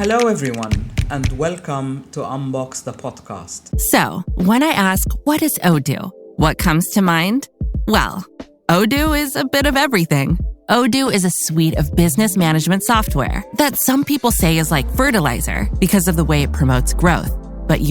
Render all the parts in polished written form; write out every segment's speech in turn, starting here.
Hello, everyone, and welcome to Unbox the podcast. So, when I ask, what is Odoo? What comes to mind? Well, Odoo is a bit of everything. Odoo is a suite of business management software that some people say is like fertilizer because of the way it promotes growth. But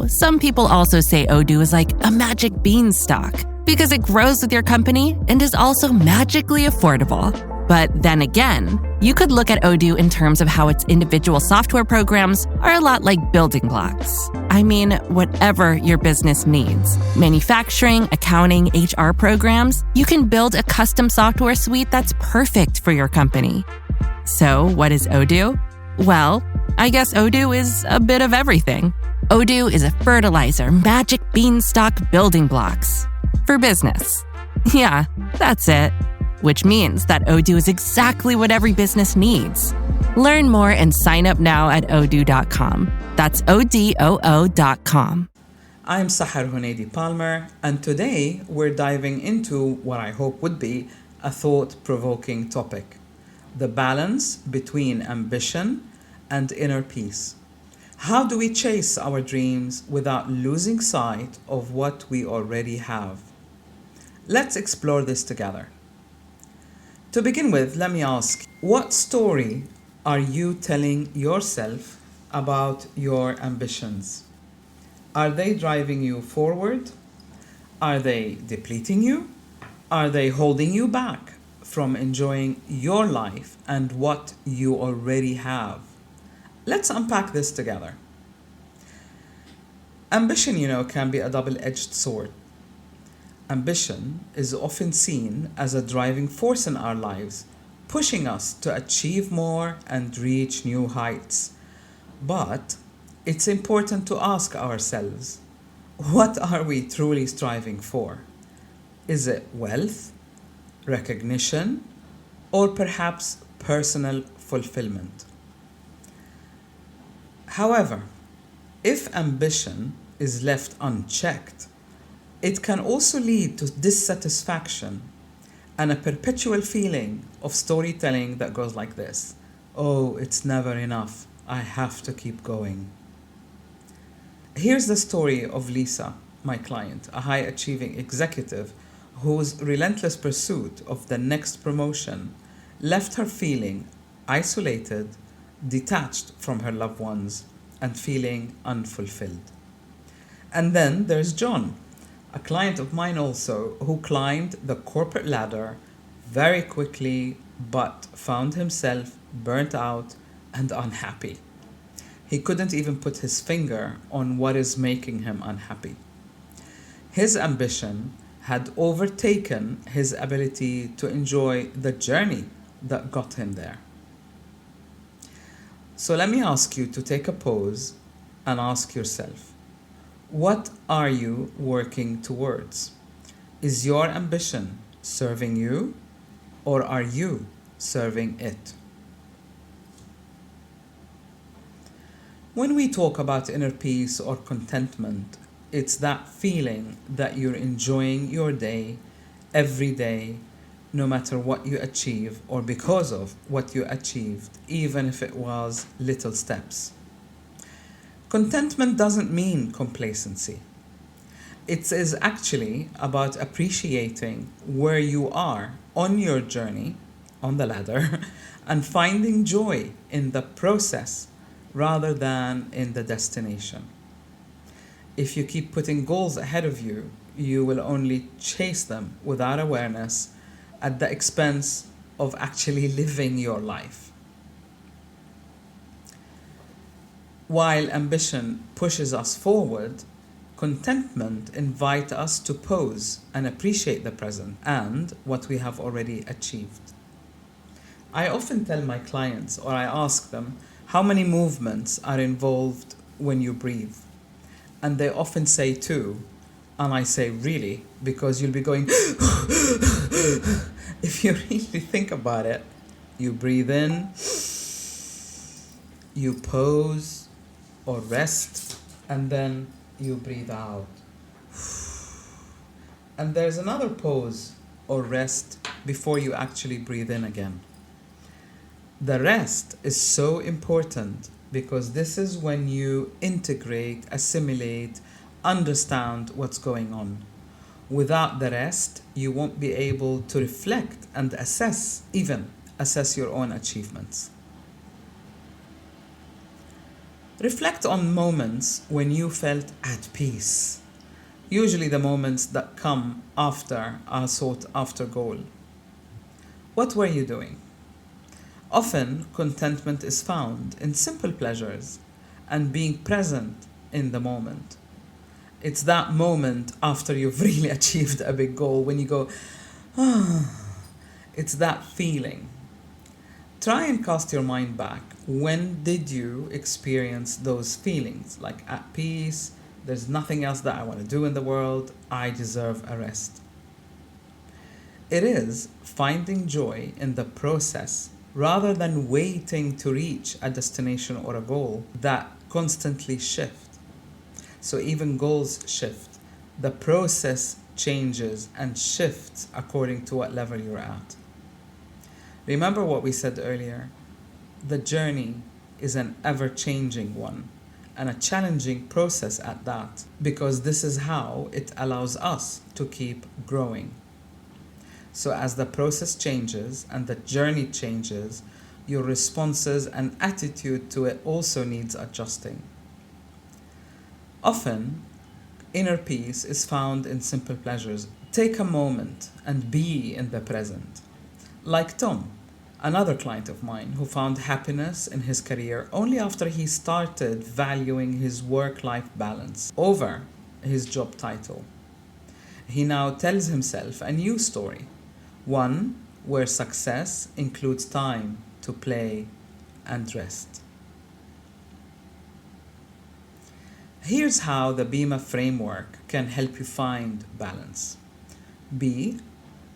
some people also say Odoo is like a magic beanstalk because it grows with your company and is also magically affordable. But then again, you could look at Odoo in terms of how its individual software programs are a lot like building blocks. I mean, whatever your business needs, manufacturing, accounting, HR programs, you can build a custom software suite that's perfect for your company. So what is Odoo? Well, I guess Odoo is a bit of everything. Odoo is a fertilizer, magic beanstalk building blocks for business. Yeah, that's it. Which means that Odoo is exactly what every business needs. Learn more and sign up now at odoo.com. That's ODOO.com. I'm Sahar Palmer, and today we're diving into what I hope would be a thought-provoking topic: the balance between ambition and inner peace. How do we chase our dreams without losing sight of what we already have? Let's explore this together. To begin with, let me ask, what story are you telling yourself about your ambitions? Are they driving you forward? Are they depleting you? Are they holding you back from enjoying your life and what you already have? Let's unpack this together. Ambition, can be a double-edged sword. Ambition is often seen as a driving force in our lives, pushing us to achieve more and reach new heights. But it's important to ask ourselves, what are we truly striving for? Is it wealth, recognition, or perhaps personal fulfillment? However, if ambition is left unchecked, it can also lead to dissatisfaction and a perpetual feeling of storytelling that goes like this: oh, it's never enough, I have to keep going. Here's the story of Lisa, my client, a high-achieving executive whose relentless pursuit of the next promotion left her feeling isolated, detached from her loved ones, and feeling unfulfilled. And then there's John, a client of mine also, who climbed the corporate ladder very quickly but found himself burnt out and unhappy. He couldn't even put his finger on what is making him unhappy. His ambition had overtaken his ability to enjoy the journey that got him there. So let me ask you to take a pause and ask yourself, what are you working towards? Is your ambition serving you, or are you serving it? When we talk about inner peace or contentment, it's that feeling that you're enjoying your day every day, no matter what you achieve or because of what you achieved, even if it was little steps. Contentment doesn't mean complacency. It is actually about appreciating where you are on your journey, on the ladder, and finding joy in the process rather than in the destination. If you keep putting goals ahead of you, you will only chase them without awareness at the expense of actually living your life. While ambition pushes us forward, contentment invites us to pause and appreciate the present and what we have already achieved. I often tell my clients, or I ask them, how many movements are involved when you breathe? And they often say 2. And I say, really? Because you'll be going, if you really think about it, you breathe in, you pause or rest, and then you breathe out. And there's another pause or rest before you actually breathe in again. The rest is so important because this is when you integrate, assimilate, understand what's going on. Without the rest, you won't be able to reflect and assess your own achievements. Reflect on moments when you felt at peace, usually the moments that come after a sought after goal. What were you doing? Often, contentment is found in simple pleasures and being present in the moment. It's that moment after you've really achieved a big goal when you go, it's that feeling. Try and cast your mind back. When did you experience those feelings? Like at peace, there's nothing else that I want to do in the world, I deserve a rest. It is finding joy in the process rather than waiting to reach a destination or a goal that constantly shift. So even goals shift. The process changes and shifts according to what level you're at. Remember what we said earlier. The journey is an ever-changing one and a challenging process at that, because this is how it allows us to keep growing. So as the process changes and the journey changes, your responses and attitude to it also needs adjusting. Often, inner peace is found in simple pleasures. Take a moment and be in the present. Like Tom, another client of mine who found happiness in his career only after he started valuing his work-life balance over his job title. He now tells himself a new story, one where success includes time to play and rest. Here's how the BIMA framework can help you find balance. B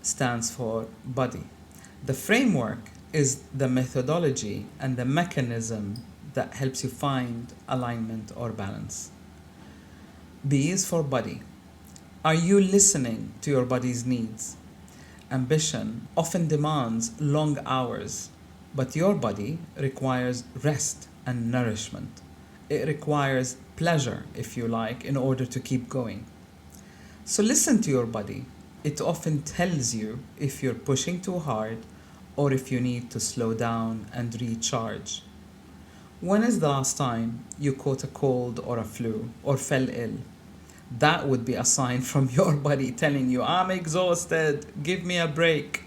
stands for body. The framework is the methodology and the mechanism that helps you find alignment or balance. B is for body. Are you listening to your body's needs? Ambition often demands long hours, but your body requires rest and nourishment. It requires pleasure, if you like, in order to keep going. So listen to your body. It often tells you if you're pushing too hard or if you need to slow down and recharge. When is the last time you caught a cold or a flu or fell ill? That would be a sign from your body telling you, I'm exhausted, give me a break.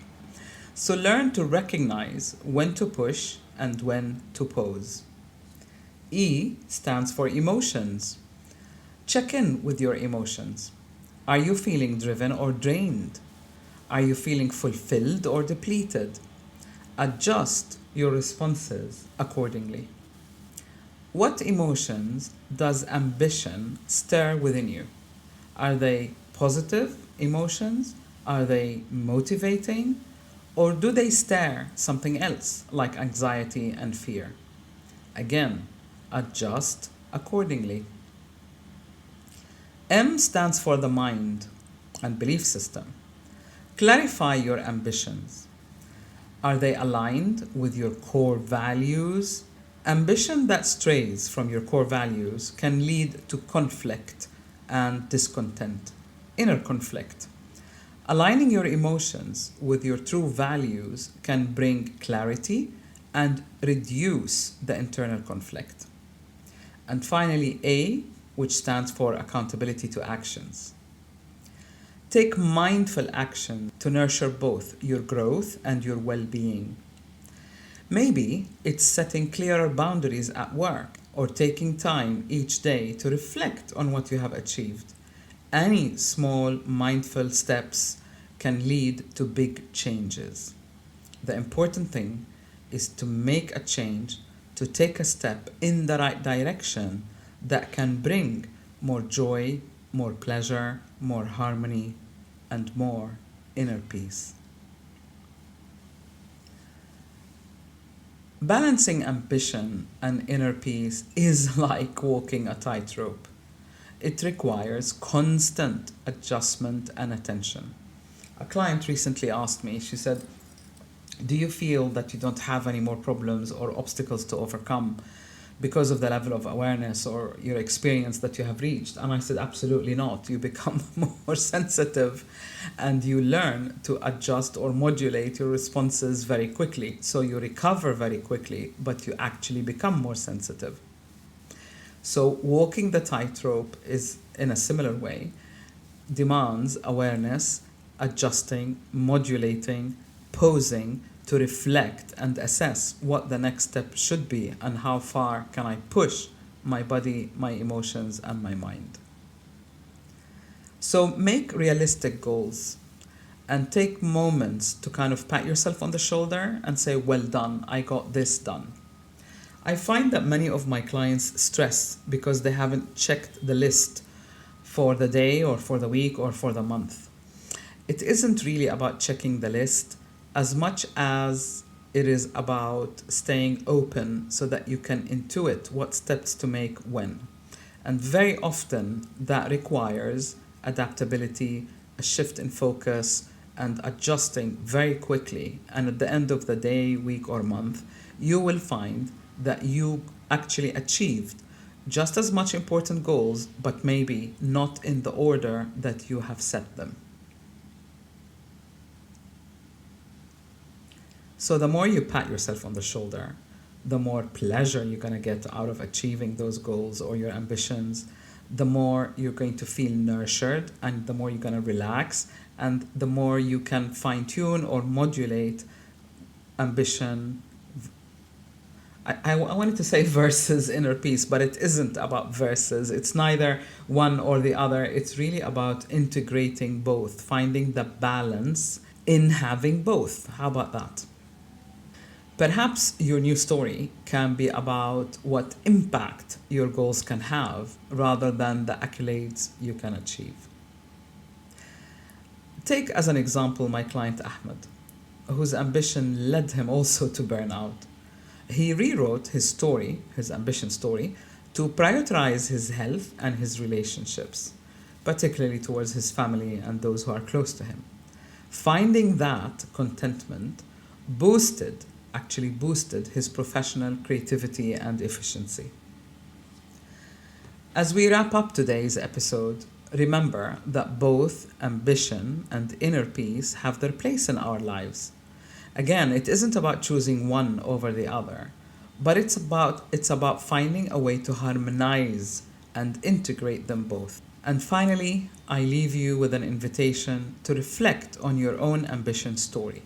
So learn to recognize when to push and when to pause. E stands for emotions. Check in with your emotions. Are you feeling driven or drained? Are you feeling fulfilled or depleted? Adjust your responses accordingly. What emotions does ambition stir within you? Are they positive emotions? Are they motivating? Or do they stir something else like anxiety and fear? Again, adjust accordingly. M stands for the mind and belief system. Clarify your ambitions. Are they aligned with your core values? Ambition that strays from your core values can lead to conflict and discontent, inner conflict. Aligning your emotions with your true values can bring clarity and reduce the internal conflict. And finally, A, which stands for accountability to actions. Take mindful action to nurture both your growth and your well-being. Maybe it's setting clearer boundaries at work or taking time each day to reflect on what you have achieved. Any small mindful steps can lead to big changes. The important thing is to make a change, to take a step in the right direction that can bring more joy, more pleasure, more harmony, and more inner peace. Balancing ambition and inner peace is like walking a tightrope. It requires constant adjustment and attention. A client recently asked me, she said, do you feel that you don't have any more problems or obstacles to overcome because of the level of awareness or your experience that you have reached. And I said, absolutely not. You become more sensitive and you learn to adjust or modulate your responses very quickly. So you recover very quickly, but you actually become more sensitive. So walking the tightrope is, in a similar way, demands awareness, adjusting, modulating, pausing to reflect and assess what the next step should be and how far can I push my body, my emotions, and my mind. So make realistic goals and take moments to kind of pat yourself on the shoulder and say, well done, I got this done. I find that many of my clients stress because they haven't checked the list for the day or for the week or for the month. It isn't really about checking the list as much as it is about staying open so that you can intuit what steps to make when. And very often that requires adaptability, a shift in focus, and adjusting very quickly. And at the end of the day, week, or month, you will find that you actually achieved just as much important goals, but maybe not in the order that you have set them. So the more you pat yourself on the shoulder, the more pleasure you're going to get out of achieving those goals or your ambitions, the more you're going to feel nurtured, and the more you're going to relax, and the more you can fine-tune or modulate ambition. I wanted to say versus inner peace, but it isn't about versus. It's neither one or the other. It's really about integrating both, finding the balance in having both. How about that? Perhaps your new story can be about what impact your goals can have rather than the accolades you can achieve. Take as an example my client Ahmed, whose ambition led him also to burnout. He rewrote his story, his ambition story, to prioritize his health and his relationships, particularly towards his family and those who are close to him. Finding that contentment actually boosted his professional creativity and efficiency. As we wrap up today's episode, remember that both ambition and inner peace have their place in our lives. Again, it isn't about choosing one over the other, but it's about finding a way to harmonize and integrate them both. And finally, I leave you with an invitation to reflect on your own ambition story.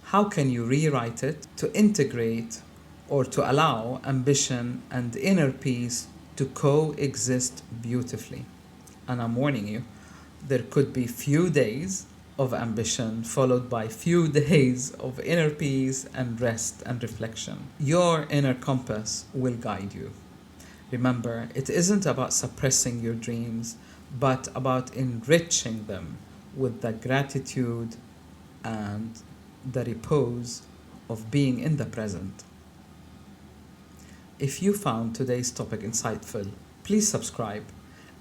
How can you rewrite it to integrate or to allow ambition and inner peace to coexist beautifully? And I'm warning you, there could be few days of ambition followed by few days of inner peace and rest and reflection. Your inner compass will guide you. Remember, it isn't about suppressing your dreams, but about enriching them with the gratitude and the repose of being in the present. If you found today's topic insightful, please subscribe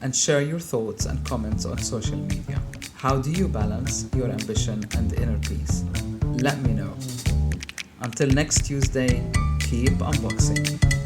and share your thoughts and comments on social media. How do you balance your ambition and inner peace? Let me know. Until next Tuesday, keep unboxing.